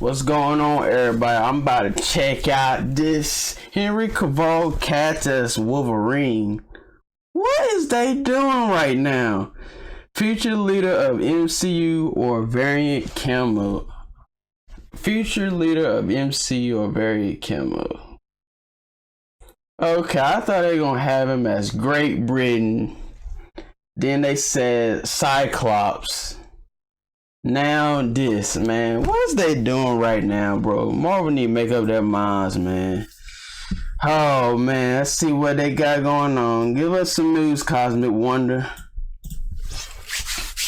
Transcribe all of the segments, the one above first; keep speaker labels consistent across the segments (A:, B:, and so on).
A: What's going on, everybody? I'm about to check out this Henry Cavill Cast as Wolverine. What is they doing right now? Future leader of MCU or variant Cameo. Future leader of MCU or variant Cameo. Okay, I thought they were gonna have him as Great Britain. Then they said Cyclops. Now this, man. What's they doing right now, bro? Marvel need to make up their minds, man. Oh, man. Let's see what they got going on. Give us some news, Cosmic Wonder.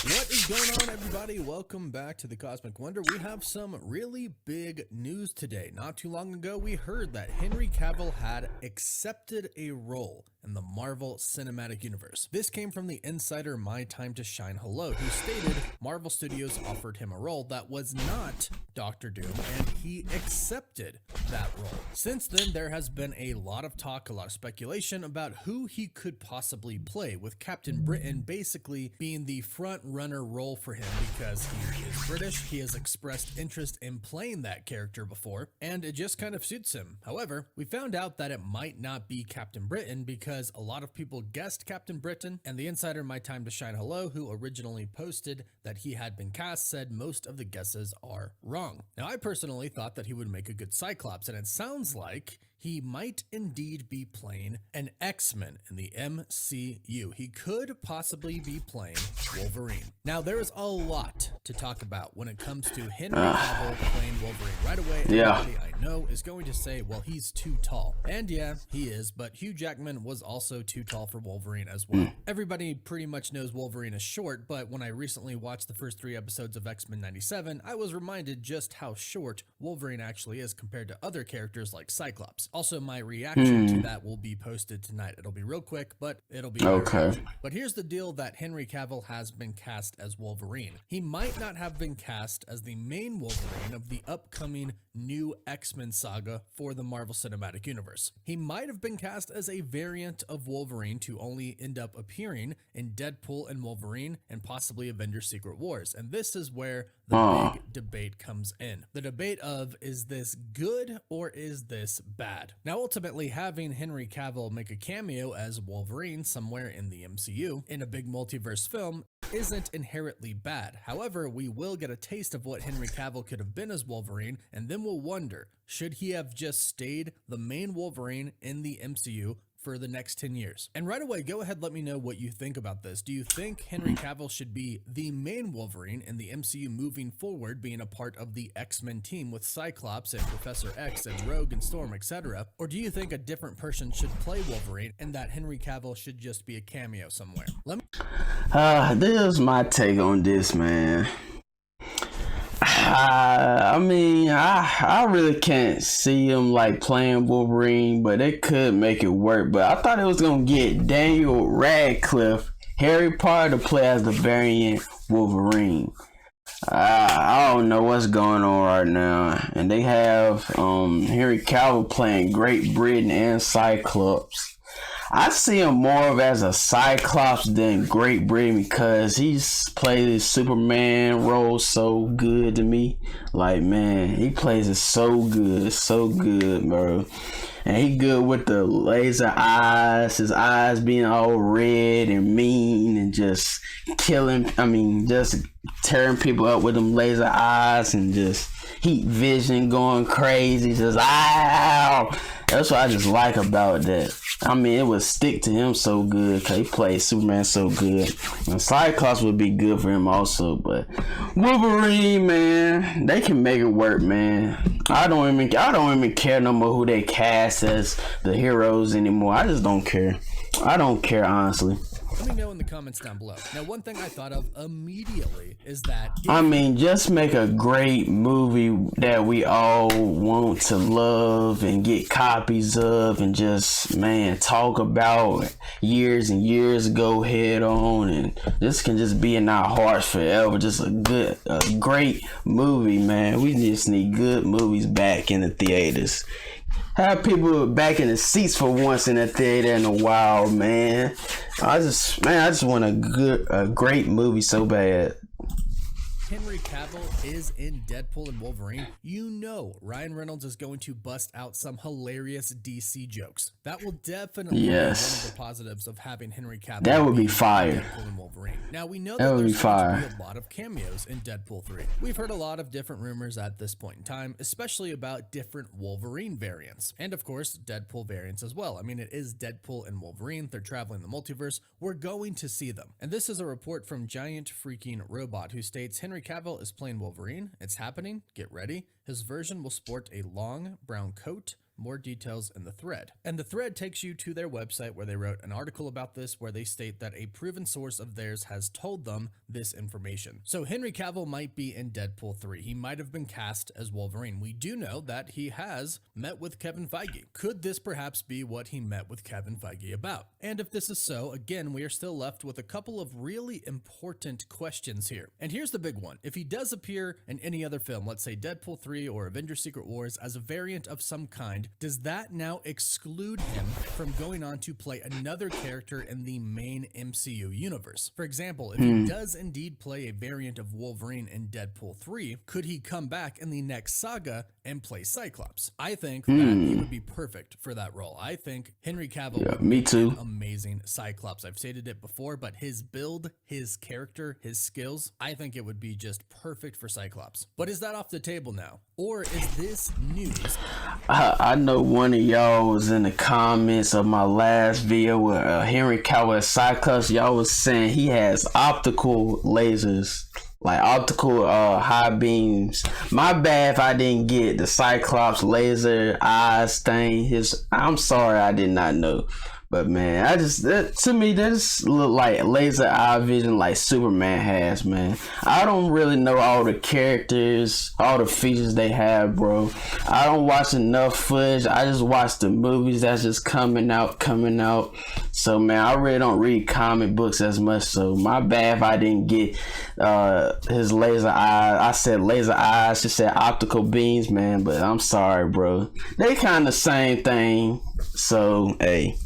B: What is going on, everybody? Welcome back to the Cosmic Wonder. We have some really big news today. Not too long ago, we heard that Henry Cavill had accepted a role in the Marvel Cinematic Universe. This came from the insider My Time to Shine Hello, who stated Marvel Studios offered him a role that was not Doctor Doom, and he accepted that role. Since then, there has been a lot of talk, a lot of speculation about who he could possibly play, with Captain Britain basically being the front runner role for him because he is British, he has expressed interest in playing that character before, and it just kind of suits him. However, we found out that it might not be Captain Britain because a lot of people guessed Captain Britain, and the insider My Time to Shine Hello, who originally posted that he had been cast, said most of the guesses are wrong. Now, I personally thought that he would make a good Cyclops, and it sounds like he might indeed be playing an X-Men in the MCU. He could possibly be playing Wolverine. Now, there is a lot to talk about when it comes to Henry Cavill playing Wolverine. Right away, everybody I know is going to say, well, he's too tall. And yeah, he is, but Hugh Jackman was also too tall for Wolverine as well. Everybody pretty much knows Wolverine is short, but when I recently watched the first 3 episodes of X-Men 97, I was reminded just how short Wolverine actually is compared to other characters like Cyclops. Also, my reaction to that will be posted tonight. It'll be real quick, but it'll be okay. But here's the deal that Henry Cavill has been cast as Wolverine. He might not have been cast as the main Wolverine of the upcoming new X-Men saga for the Marvel Cinematic Universe. He might have been cast as a variant of Wolverine to only end up appearing in Deadpool and Wolverine and possibly Avengers Secret Wars. And this is where the big debate comes in. The debate of, is this good or is this bad? Now, ultimately, having Henry Cavill make a cameo as Wolverine somewhere in the MCU in a big multiverse film isn't inherently bad. However, we will get a taste of what Henry Cavill could have been as Wolverine, and then we'll wonder, should he have just stayed the main Wolverine in the MCU for the next 10 years? And right away, go ahead, let me know what you think about this. Do you think Henry Cavill should be the main Wolverine in the MCU moving forward, being a part of the X-Men team with Cyclops and Professor X and Rogue and Storm, etc.? Or do you think a different person should play Wolverine and that Henry Cavill should just be a cameo somewhere?
A: This is my take on this, man. I mean, I really can't see him like playing Wolverine, but they could make it work. But I thought it was gonna get Daniel Radcliffe, Harry Potter, to play as the variant Wolverine. I don't know what's going on right now, and they have Henry Cavill playing Great Britain and Cyclops. I see him more of as a Cyclops than Great Britain because he's played his Superman role so good to me. Like, man, he plays it so good, bro. And he good with the laser eyes, his eyes being all red and mean and just just tearing people up with them laser eyes and just heat vision going crazy, just ow. That's what I just like about that. I mean, it would stick to him so good because he plays Superman so good. And Cyclops would be good for him also, but Wolverine, man, they can make it work, man. I don't even care no more who they cast as the heroes anymore. I just don't care. I don't care, honestly.
B: Let me know in the comments down below. Now, one thing I thought of immediately is that...
A: just make a great movie that we all want to love and get copies of and just, man, talk about years and years ago head on, and this can just be in our hearts forever. Just a great movie, man. We just need good movies back in the theaters. Have people back in the seats for once in the theater in a while, man. I just want a great movie so bad.
B: Henry Cavill is in Deadpool and Wolverine, you know Ryan Reynolds is going to bust out some hilarious DC jokes. That will definitely be one of the positives of having Henry Cavill.
A: That would be fire.
B: Deadpool and Wolverine. Now we know that there's going to be a lot of cameos in Deadpool 3. We've heard a lot of different rumors at this point in time, especially about different Wolverine variants. And of course, Deadpool variants as well. I mean, it is Deadpool and Wolverine. They're traveling the multiverse. We're going to see them. And this is a report from Giant Freaking Robot, who states Henry Cavill is playing Wolverine. It's happening. Get ready. His version will sport a long brown coat. More details in the thread. And the thread takes you to their website where they wrote an article about this, where they state that a proven source of theirs has told them this information. So Henry Cavill might be in Deadpool 3. He might have been cast as Wolverine. We do know that he has met with Kevin Feige. Could this perhaps be what he met with Kevin Feige about? And if this is so, again, we are still left with a couple of really important questions here. And here's the big one. If he does appear in any other film, let's say Deadpool 3 or Avengers Secret Wars, as a variant of some kind, does that now exclude him from going on to play another character in the main MCU universe? For example, if he does indeed play a variant of Wolverine in Deadpool 3, could he come back in the next saga and play Cyclops? I think that he would be perfect for that role. I think Henry Cavill would be an amazing Cyclops. I've stated it before, but his build, his character, his skills, I think it would be just perfect for Cyclops. But is that off the table now? Or is this news?
A: I know one of y'all was in the comments of my last video where Henry Cavill as Cyclops, y'all was saying he has optical lasers, like optical high beams. My bad if I didn't get the Cyclops laser eyes thing. I'm sorry, I did not know. But man, to me, that just look like laser eye vision like Superman has, man. I don't really know all the characters, all the features they have, bro. I don't watch enough footage. I just watch the movies that's just coming out. So man, I really don't read comic books as much. So my bad if I didn't get his laser eyes. I said laser eyes, just said optical beams, man. But I'm sorry, bro. They kind of the same thing. So hey.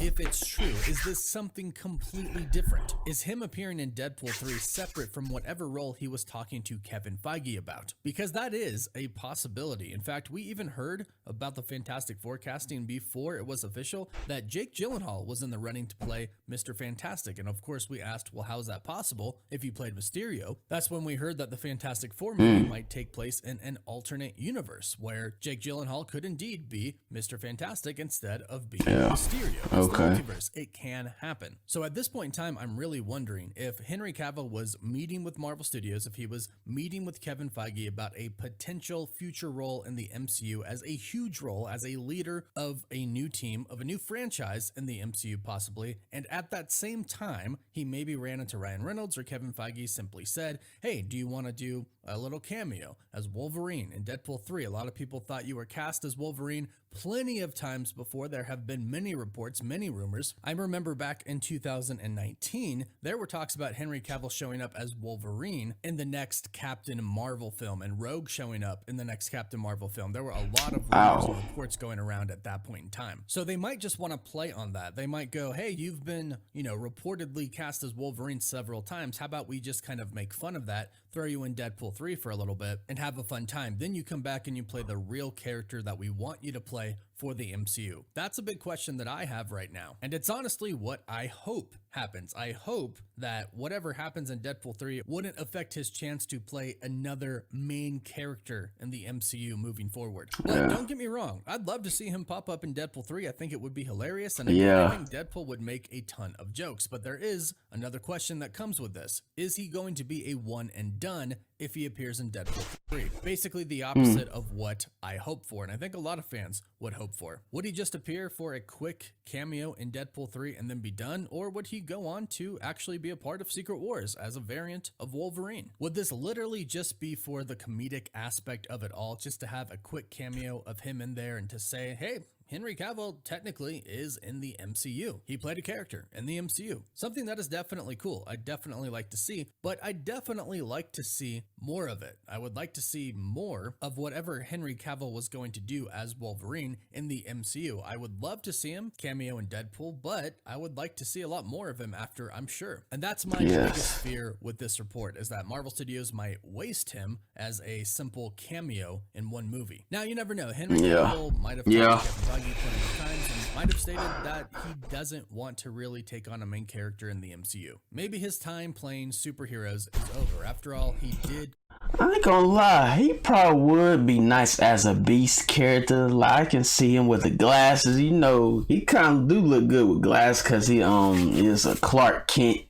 B: If it's true, is this something completely different? Is him appearing in Deadpool 3 separate from whatever role he was talking to Kevin Feige about? Because that is a possibility. In fact, we even heard about the Fantastic Four casting before it was official that Jake Gyllenhaal was in the running to play Mr. Fantastic. And of course, we asked, well, how is that possible if he played Mysterio? That's when we heard that the Fantastic Four movie might take place in an alternate universe where Jake Gyllenhaal could indeed be Mr. Fantastic instead of being Mysterio. Multiverse. It can happen. So at this point in time, I'm really wondering if Henry Cavill was meeting with Marvel Studios, if he was meeting with Kevin Feige about a potential future role in the MCU as a huge role, as a leader of a new team, of a new franchise in the MCU possibly, and at that same time, he maybe ran into Ryan Reynolds or Kevin Feige simply said, hey, do you want to do a little cameo as Wolverine in Deadpool 3? A lot of people thought you were cast as Wolverine plenty of times before. There have been many reports, many rumors. I remember back in 2019, there were talks about Henry Cavill showing up as Wolverine in the next Captain Marvel film and Rogue showing up in the next Captain Marvel film. There were a lot of rumors and reports going around at that point in time. So they might just want to play on that. They might go, hey, you've been, reportedly cast as Wolverine several times. How about we just kind of make fun of that, throw you in Deadpool 3 for a little bit and have a fun time. Then you come back and you play the real character that we want you to play for the MCU. That's a big question that I have right now. And it's honestly what I hope happens. I hope that whatever happens in Deadpool 3 wouldn't affect his chance to play another main character in the MCU moving forward. But don't get me wrong, I'd love to see him pop up in Deadpool 3. I think it would be hilarious. And again, I think Deadpool would make a ton of jokes. But there is another question that comes with this. Is he going to be a one and done if he appears in Deadpool 3? Basically the opposite of what I hope for, and I think a lot of fans would hope for. Would he just appear for a quick cameo in Deadpool 3 and then be done? Or would he go on to actually be a part of Secret Wars as a variant of Wolverine? Would this literally just be for the comedic aspect of it all, just to have a quick cameo of him in there and to say, hey, Henry Cavill technically is in the MCU. He played a character in the MCU. Something that is definitely cool. I definitely like to see, but I definitely like to see more of it. I would like to see more of whatever Henry Cavill was going to do as Wolverine in the MCU. I would love to see him cameo in Deadpool, but I would like to see a lot more of him after, I'm sure. And that's my biggest fear with this report, is that Marvel Studios might waste him as a simple cameo in one movie. Now, you never know. Henry Cavill might have talked to Kevin Feige plenty of times and might have stated that he doesn't want to really take on a main character in the MCU. Maybe his time playing superheroes is over. After all, he did.
A: I ain't gonna lie, he probably would be nice as a Beast character. Like, I can see him with the glasses. You know, he kind of do look good with glasses because he is a Clark Kent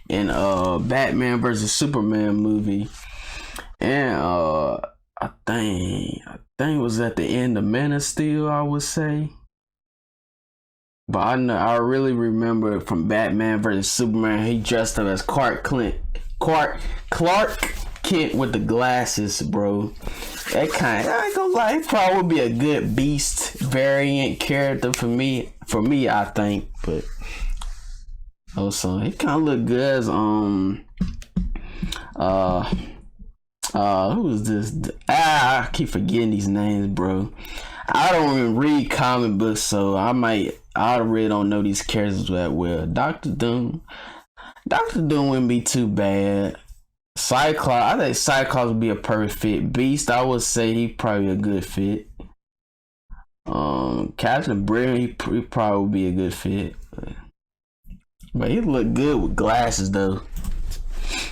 A: in Batman versus Superman movie, and I think it was at the end of Man of Steel, I would say. But I really remember from Batman versus Superman, he dressed up as Clark Kent with the glasses, bro. That kind of, I ain't gonna lie, he probably would be a good Beast variant character for me, I think. But also, he kind of look good as who's this? I keep forgetting these names, bro. I don't even read comic books, so I really don't know these characters that well. Doctor Doom wouldn't be too bad. Cyclops, I think Cyclops would be a perfect fit. Beast, I would say he probably a good fit. Captain Britain, he probably would be a good fit. But he look good with glasses though.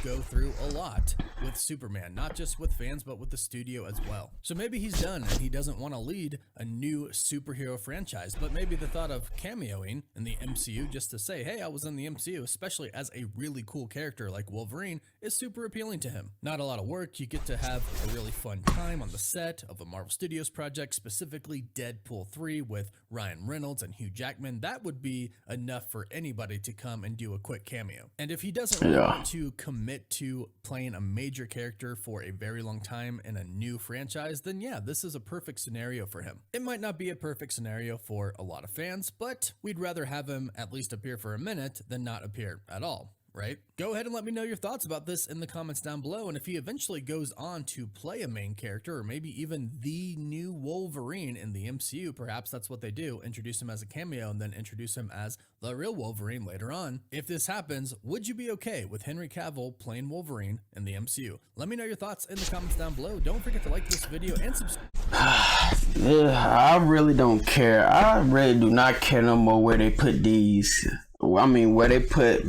B: Go through a lot with Superman, not just with fans, but with the studio as well. So maybe he's done and he doesn't want to lead a new superhero franchise, but maybe the thought of cameoing in the MCU just to say, hey, I was in the MCU, especially as a really cool character like Wolverine, is super appealing to him. Not a lot of work. You get to have a really fun time on the set of a Marvel Studios project, specifically Deadpool 3 with Ryan Reynolds and Hugh Jackman. That would be enough for anybody to come and do a quick cameo. And if he doesn't really want to commit to playing a major character for a very long time in a new franchise, then yeah, this is a perfect scenario for him. It might not be a perfect scenario for a lot of fans, but we'd rather have him at least appear for a minute than not appear at all, right? Go ahead and let me know your thoughts about this in the comments down below, and if he eventually goes on to play a main character or maybe even the new Wolverine in the MCU, perhaps that's what they do, introduce him as a cameo and then introduce him as the real Wolverine later on. If this happens, would you be okay with Henry Cavill playing Wolverine in the MCU? Let me know your thoughts in the comments down below. Don't forget to like this video and subscribe.
A: I really don't care. I really do not care no more where they put these. I mean, where they put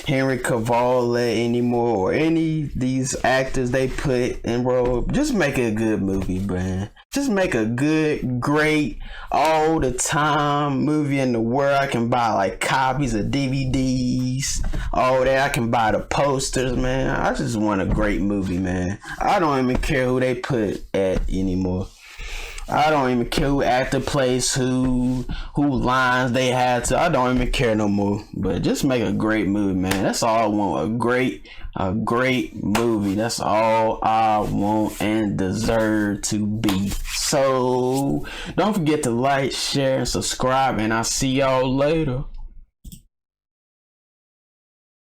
A: Henry Cavill anymore, or any of these actors they put in role. Just make it a good movie, man. Just make a good, great, all the time movie in the world. I can buy like copies of DVDs, all that. I can buy the posters, man. I just want a great movie, man. I don't even care who they put at anymore. I don't even care who actor plays who lines they had to. I don't even care no more. But just make a great movie, man. That's all I want. A great movie. That's all I want and deserve to be. So don't forget to like, share, and subscribe, and I'll see y'all later.